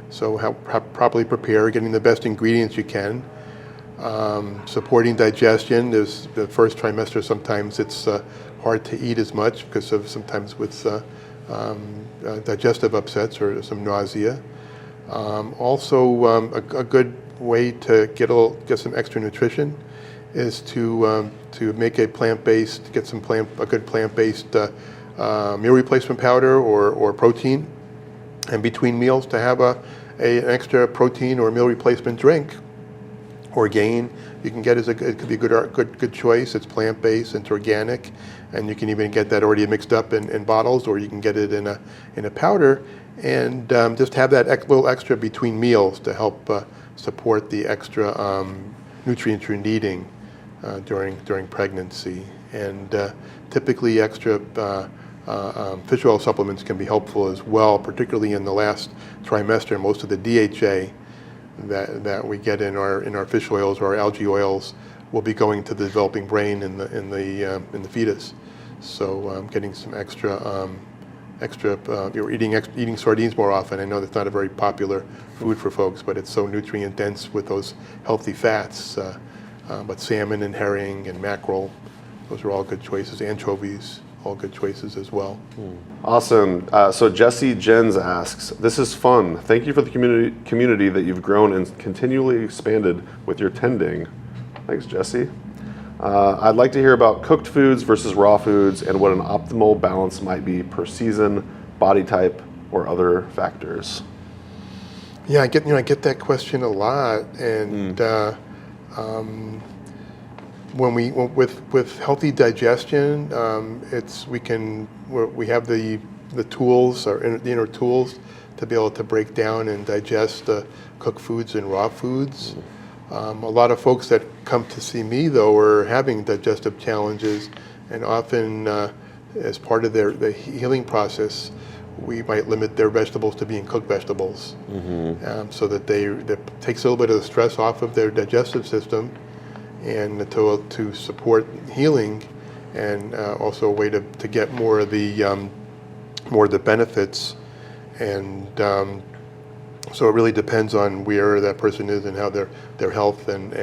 Speaker 1: So how properly prepare, getting the best ingredients you can. Supporting digestion. There's the first trimester. Sometimes it's hard to eat as much because of sometimes with digestive upsets or some nausea. Also, a good way to get some extra nutrition is to make a plant-based, a good plant-based meal replacement powder or protein, and between meals to have an extra protein or meal replacement drink or gain. You can get it could be a good choice. It's plant-based, it's organic, and you can even get that already mixed up in bottles, or you can get it in a powder, and just have that little extra between meals to help support the extra nutrients you're needing during pregnancy. And typically extra fish oil supplements can be helpful as well, particularly in the last trimester. Most of the DHA that we get in our fish oils or our algae oils will be going to the developing brain in the fetus. So getting some extra you're eating sardines more often. I know that's not a very popular food for folks, but it's so nutrient dense with those healthy fats. But salmon and herring and mackerel, those are all good choices. Anchovies, all good choices as well.
Speaker 3: Awesome. So Jesse Jens asks, this is fun. Thank you for the community that you've grown and continually expanded with your tending. Thanks, Jesse. I'd like to hear about cooked foods versus raw foods and what an optimal balance might be per season, body type, or other factors.
Speaker 1: Yeah, I get that question a lot, and with healthy digestion, we have the tools, our inner tools, to be able to break down and digest cooked foods and raw foods. A lot of folks that come to see me, though, are having digestive challenges, and often as part of the healing process, we might limit their vegetables to being cooked vegetables, so that that takes a little bit of the stress off of their digestive system, and to support healing, and also a way to get more of the benefits. And so it really depends on where that person is and how their health and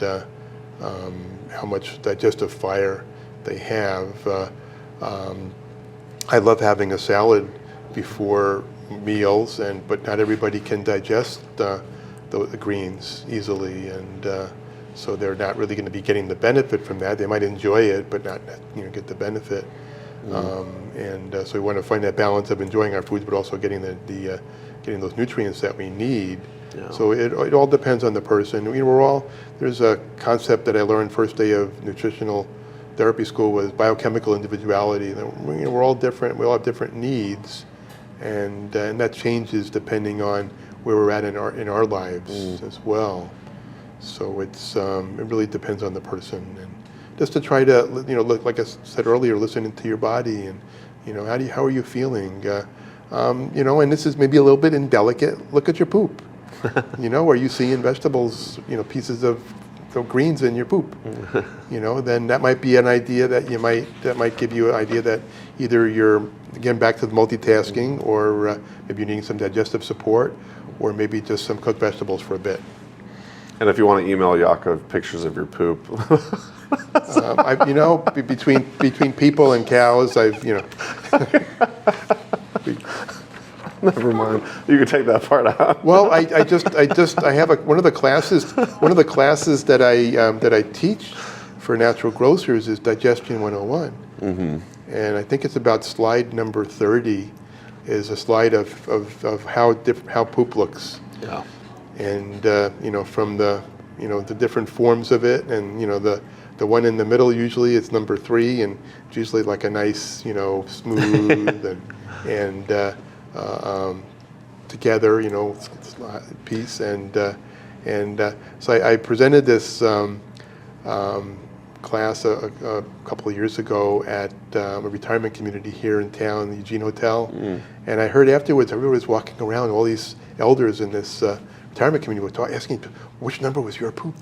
Speaker 1: how much digestive fire they have. I love having a salad before meals, but not everybody can digest the greens easily, and so they're not really going to be getting the benefit from that. They might enjoy it, but not get the benefit. So we want to find that balance of enjoying our foods, but also getting getting those nutrients that we need. Yeah. So it all depends on the person. There's a concept that I learned first day of nutritional therapy school, was biochemical individuality. We're all different. We all have different needs, and that changes depending on where we're at in our lives as well. So it really depends on the person, and just to try to like I said earlier, listening to your body, and how are you feeling? And this is maybe a little bit indelicate. Look at your poop. Are you seeing vegetables? Pieces of greens in your poop. Then that might be an idea that might give you an idea that either you're, again, back to the multitasking, or maybe you're needing some digestive support, or maybe just some cooked vegetables for a bit.
Speaker 3: And if you want to email Yaakov pictures of your poop.
Speaker 1: Between people and cows,
Speaker 3: Never mind. You can take that part out.
Speaker 1: Well, I have one of the classes that I teach for Natural Grocers is Digestion 101. And I think it's about slide number 30 is a slide of how poop looks.
Speaker 3: Yeah.
Speaker 1: And from the different forms of it, and the one in the middle, usually it's number 3, and it's usually like a nice smooth and together piece, and so I presented this class a couple of years ago at a retirement community here in town, the Eugene Hotel, and I heard afterwards everybody was walking around, all these elders in this retirement community were asking which number was your poop.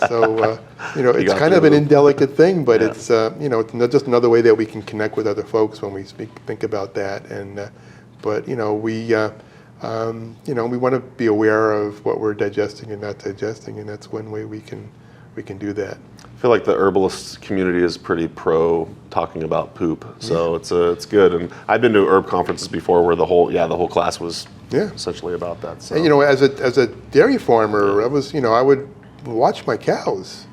Speaker 1: So it's kind of an indelicate thing, but it's it's just another way that we can connect with other folks when we think about that. And but we want to be aware of what we're digesting and not digesting, and that's one way we can do that.
Speaker 3: I feel like the herbalist community is pretty pro talking about poop, so it's good. And I've been to herb conferences before where the whole class was essentially about that. So.
Speaker 1: And as a dairy farmer, I would watch my cows,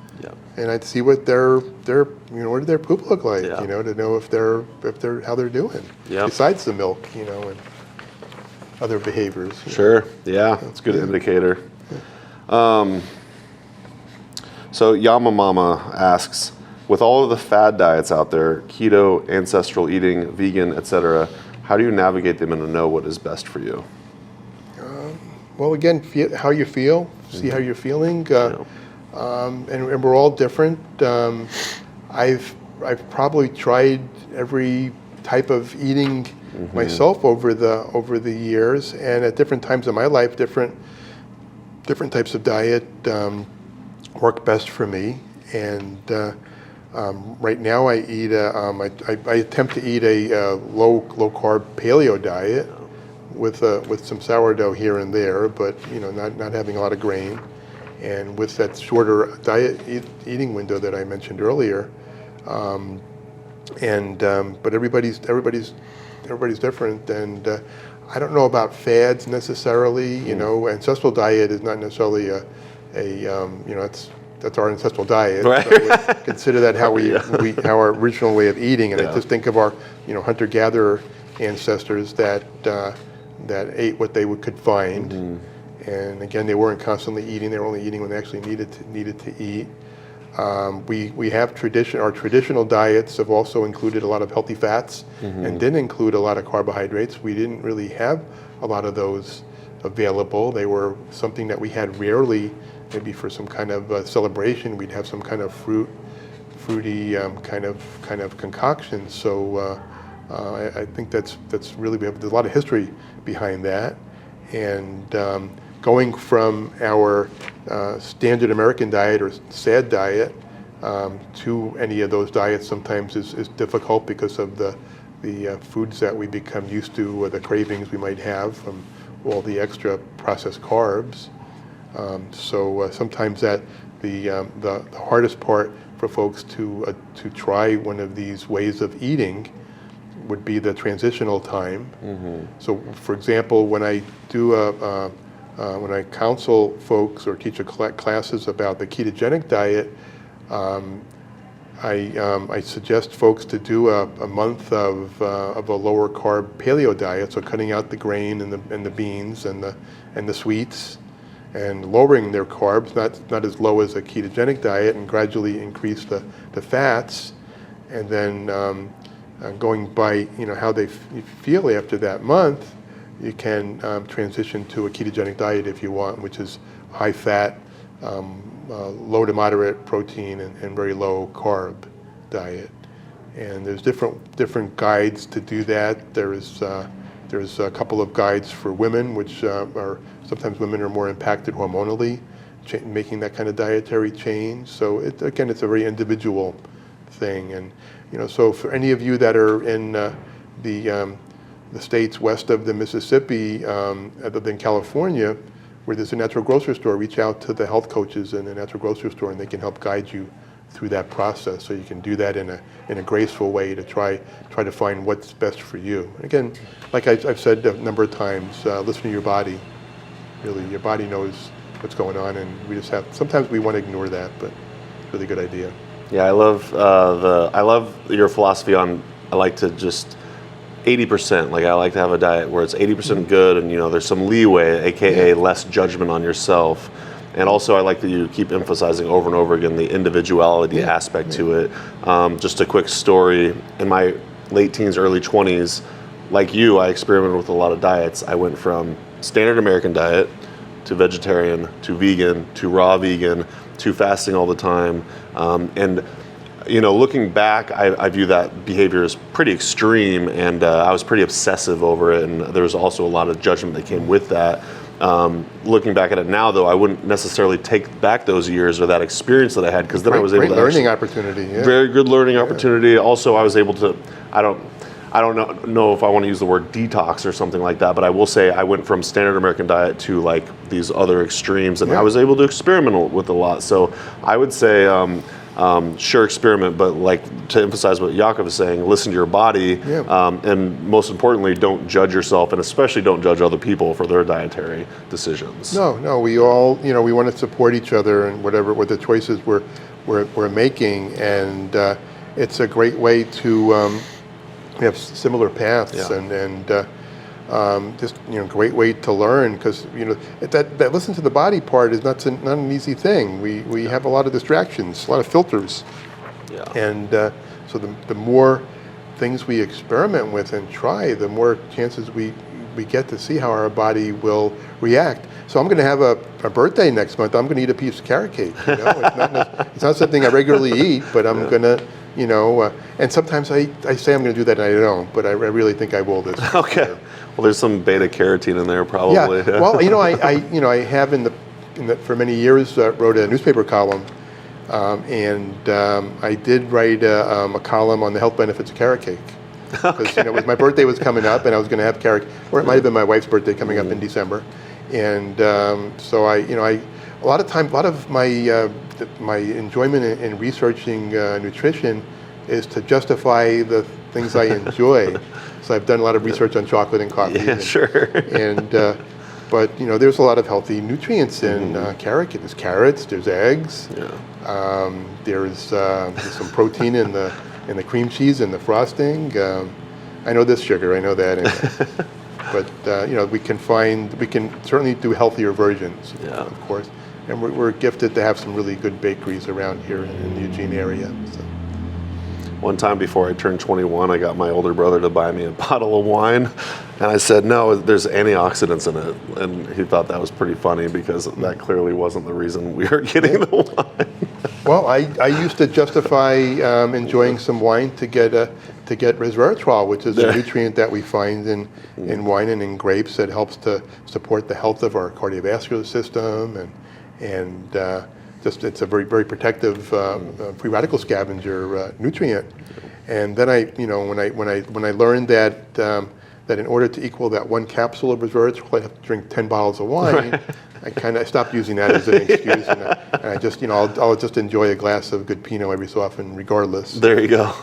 Speaker 1: and I'd see what what did their poop look like, to know if they're how they're doing. Besides the milk, and other behaviors.
Speaker 3: Sure. Yeah, that's a good indicator. So Yama Mama asks, with all of the fad diets out there, keto, ancestral eating, vegan, etc., how do you navigate them and know what is best for you?
Speaker 1: Well, again, how you feel, see how you're feeling, and we're all different. I've probably tried every type of eating myself over the years, and at different times in my life, different types of diet work best for me. And right now, I eat I attempt to eat a low carb paleo diet with some sourdough here and there, but not having a lot of grain, and with that shorter diet eating window that I mentioned earlier. But everybody's different, and I don't know about fads necessarily. Ancestral diet is not necessarily that's our ancestral diet.
Speaker 3: Right.
Speaker 1: So consider that how our original way of eating, and I just think of our hunter-gatherer ancestors that ate what they could find, and again, they weren't constantly eating; they were only eating when they actually needed to eat. We have our traditional diets have also included a lot of healthy fats and didn't include a lot of carbohydrates. We didn't really have a lot of those available. They were something that we had rarely. Maybe for some kind of celebration, we'd have some kind of fruity kind of concoction. So I think that's really, there's a lot of history behind that. And going from our standard American diet or SAD diet to any of those diets sometimes is difficult because of the foods that we become used to, or the cravings we might have from all the extra processed carbs. So sometimes that the hardest part for folks to try one of these ways of eating would be the transitional time. Mm-hmm. So, for example, when I do when I counsel folks or teach classes about the ketogenic diet, I suggest folks to do a month of a lower carb paleo diet, so cutting out the grain and the beans and the sweets, and lowering their carbs, not as low as a ketogenic diet, and gradually increase the fats, and then going by how they feel after that month, you can transition to a ketogenic diet if you want, which is high fat, low to moderate protein, and very low carb diet. And there's different guides to do that. There's a couple of guides for women, which are sometimes women are more impacted hormonally, making that kind of dietary change. So it's a very individual thing. And so for any of you that are in the states west of the Mississippi, other than California, where there's a Natural Grocery store, reach out to the health coaches in the Natural Grocery store, and they can help guide you through that process. So you can do that in a graceful way to try to find what's best for you. And again, like I've said a number of times, listen to your body. Really, your body knows what's going on, and sometimes we want to ignore that, but it's a really good idea.
Speaker 3: Yeah, I love your philosophy on, I like to just 80%. Like, I like to have a diet where it's 80% good, and there's some leeway, aka less judgment on yourself. And also, I like that you keep emphasizing over and over again the individuality aspect to it. Just a quick story: in my late teens, early 20s, like you, I experimented with a lot of diets. I went from standard American diet to vegetarian to vegan to raw vegan to fasting all the time. And looking back, I view that behavior as pretty extreme, and I was pretty obsessive over it, and there was also a lot of judgment that came with that. Looking back at it now, though, I wouldn't necessarily take back those years or that experience that I had, because then I was able to
Speaker 1: learning opportunity. Yeah.
Speaker 3: Very good learning opportunity. Also, I was able to, I don't know if I want to use the word detox or something like that, but I will say I went from standard American diet to like these other extremes, and I was able to experiment with a lot. So I would say, sure, experiment, but like to emphasize what Yaakov is saying, listen to your body, and most importantly, don't judge yourself, and especially don't judge other people for their dietary decisions. No,
Speaker 1: we all, we want to support each other and what the choices we're making, and it's a great way to have similar paths, and just great way to learn, because that listen to the body part is not an easy thing. We have a lot of distractions, a lot of filters, and so the more things we experiment with and try, the more chances we get to see how our body will react. So I'm going to have a birthday next month. I'm going to eat a piece of carrot cake. It's not something I regularly eat, but I'm going to. And sometimes I say I'm going to do that and I don't, but I really think I will this year.
Speaker 3: Okay. Well, there's some beta carotene in there probably.
Speaker 1: Yeah. Well, I have for many years wrote a newspaper column, and I did write a column on the health benefits of carrot cake. Because my birthday was coming up, and I was going to have carrot, or it might have been my wife's birthday coming up in December, and so a lot of my enjoyment in researching nutrition is to justify the things I enjoy. So I've done a lot of research on chocolate and coffee.
Speaker 3: Yeah, sure.
Speaker 1: But there's a lot of healthy nutrients in carrot. There's carrots. There's eggs. Yeah. There's some protein in the cream cheese and the frosting. I know this sugar. I know that. But we can certainly do healthier versions. Of course. And we're gifted to have some really good bakeries around here in the Eugene area. So.
Speaker 3: One time before I turned 21, I got my older brother to buy me a bottle of wine, and I said, no, there's antioxidants in it. And he thought that was pretty funny because that clearly wasn't the reason we were getting the wine.
Speaker 1: Well, I used to justify enjoying some wine to get resveratrol, which is a nutrient that we find in wine and in grapes that helps to support the health of our cardiovascular system, and just it's a very, very protective free radical scavenger nutrient. And then when I learned that in order to equal that one capsule of resveratrol, I have to drink 10 bottles of wine. I stopped using that as an excuse, and I just I'll just enjoy a glass of good Pinot every so often, regardless.
Speaker 3: There you go.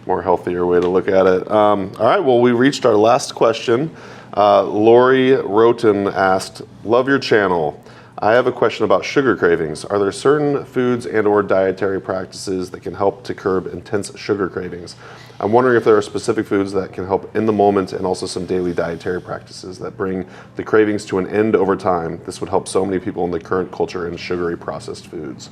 Speaker 3: More healthier way to look at it. All right, well, we reached our last question. Lori Roten asked, love your channel. I have a question about sugar cravings. Are there certain foods and or dietary practices that can help to curb intense sugar cravings? I'm wondering if there are specific foods that can help in the moment and also some daily dietary practices that bring the cravings to an end over time. This would help so many people in the current culture in sugary processed foods.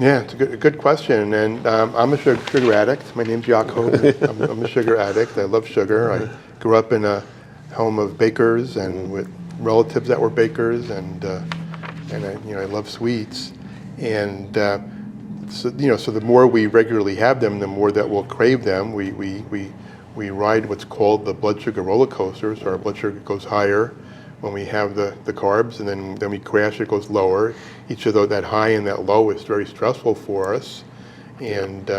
Speaker 1: Yeah, it's a good question, and I'm a sugar addict. My name's Yaakov. I'm a sugar addict. I love sugar. I grew up in a home of bakers and with relatives that were bakers, and I love sweets, and so the more we regularly have them, the more that we'll crave them. We ride what's called the blood sugar roller coaster. So our blood sugar goes higher when we have the carbs, and then we crash, it goes lower. Each of those, that high and that low, is very stressful for us. And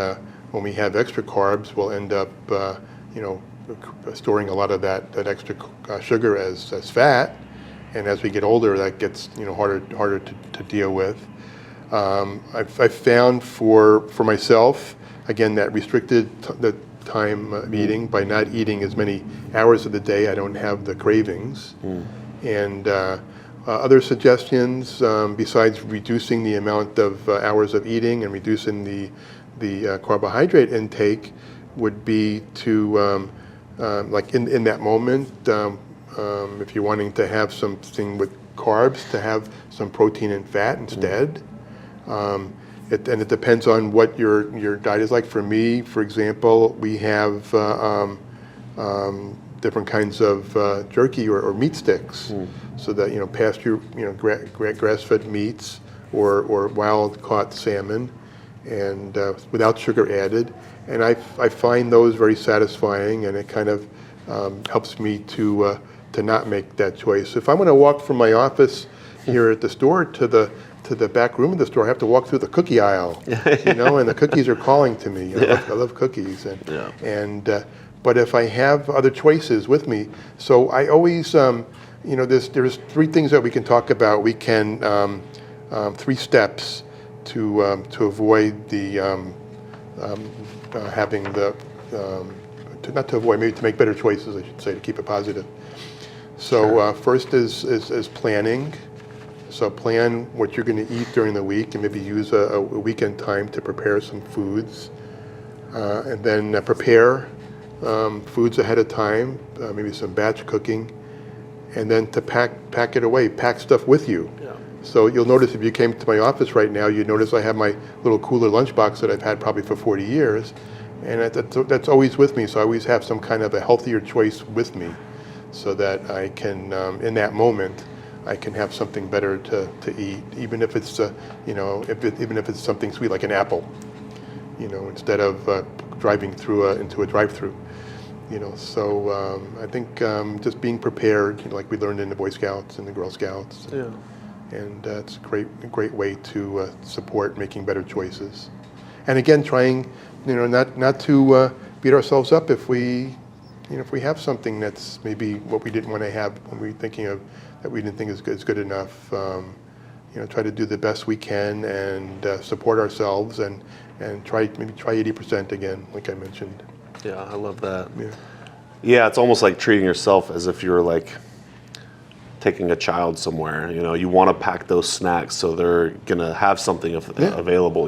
Speaker 1: when we have extra carbs, we'll end up storing a lot of that extra sugar as fat. And as we get older, that gets harder to deal with. I've found for myself, again, that restricted the time of eating, by not eating as many hours of the day, I don't have the cravings. And other suggestions, besides reducing the amount of hours of eating and reducing the carbohydrate intake, would be to, like in that moment, if you're wanting to have something with carbs, to have some protein and fat instead. It depends on what your diet is like. For me, for example, we have different kinds of jerky or meat sticks, so that pasture, grass-fed meats or wild-caught salmon, and without sugar added. And I find those very satisfying, and it kind of helps me to not make that choice. If I'm going to walk from my office here at the store to the back room of the store, I have to walk through the cookie aisle, and the cookies are calling to me. I love cookies, but if I have other choices with me, so I always, there's three things that we can talk about. We can 3 steps to avoid the having the not to avoid, maybe to make better choices, I should say, to keep it positive. So first is planning. So plan what you're going to eat during the week, and maybe use a weekend time to prepare some foods. And then prepare foods ahead of time, maybe some batch cooking. And then to pack it away, pack stuff with you. So you'll notice if you came to my office right now, you'd notice I have my little cooler lunchbox that I've had probably for 40 years. And that's always with me, so I always have some kind of a healthier choice with me, so that I can, in that moment, I can have something better to eat, even if it's even if it's something sweet like an apple, instead of driving through into a drive-through, So I think just being prepared, like we learned in the Boy Scouts and the Girl Scouts, and it's a great way to support making better choices. And again, trying, not to beat ourselves up if we have something that's maybe what we didn't want to have when we were thinking of, that we didn't think is good enough. Try to do the best we can and support ourselves, and try 80% again, like I mentioned.
Speaker 3: Yeah, I love that. Yeah, it's almost like treating yourself as if you're like taking a child somewhere. You want to pack those snacks so they're gonna have something available.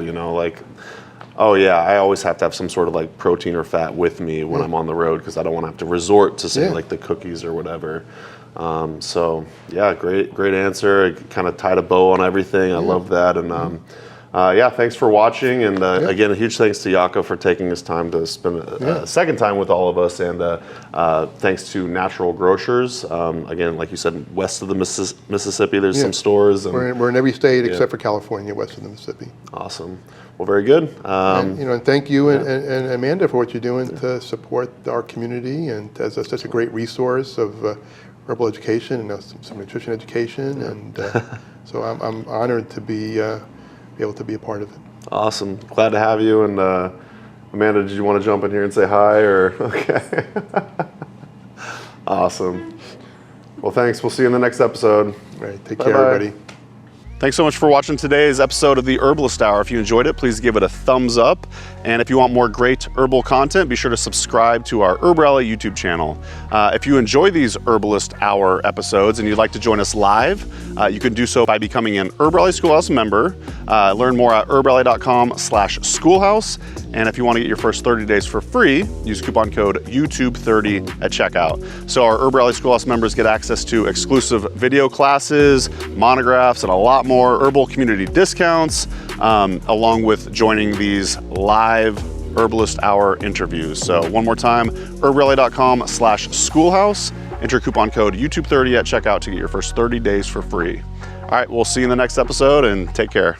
Speaker 3: Oh yeah, I always have to have some sort of like protein or fat with me when I'm on the road, because I don't want to have to resort to something like the cookies or whatever. So yeah, great answer. It kind of tied a bow on everything. I love that. And yeah, thanks for watching. And again, a huge thanks to Yaakov for taking his time to spend a second time with all of us. And thanks to Natural Grocers. Again, like you said, west of the Mississippi, there's some stores. And,
Speaker 1: we're in every state except for California, west of the Mississippi.
Speaker 3: Awesome. Well, very good.
Speaker 1: And thank you and Amanda for what you're doing to support our community and as such a great resource of herbal education and some nutrition education. And so I'm honored to be able to be a part of it.
Speaker 3: Awesome. Glad to have you. And Amanda, did you want to jump in here and say hi? Or okay. Awesome. Well, thanks. We'll see you in the next episode.
Speaker 1: All right. Take care, everybody.
Speaker 3: Thanks so much for watching today's episode of the Herbalist Hour. If you enjoyed it, please give it a thumbs up. And if you want more great herbal content, be sure to subscribe to our HerbRally YouTube channel. If you enjoy these Herbalist Hour episodes and you'd like to join us live, you can do so by becoming an HerbRally Schoolhouse member. Learn more at herballi.com/schoolhouse. And if you want to get your first 30 days for free, use coupon code YouTube30 at checkout. So our HerbRally Schoolhouse members get access to exclusive video classes, monographs, and a lot more herbal community discounts, along with joining these live Herbalist Hour interviews. So one more time, herballi.com/schoolhouse. Enter coupon code YouTube30 at checkout to get your first 30 days for free. All right, we'll see you in the next episode and take care.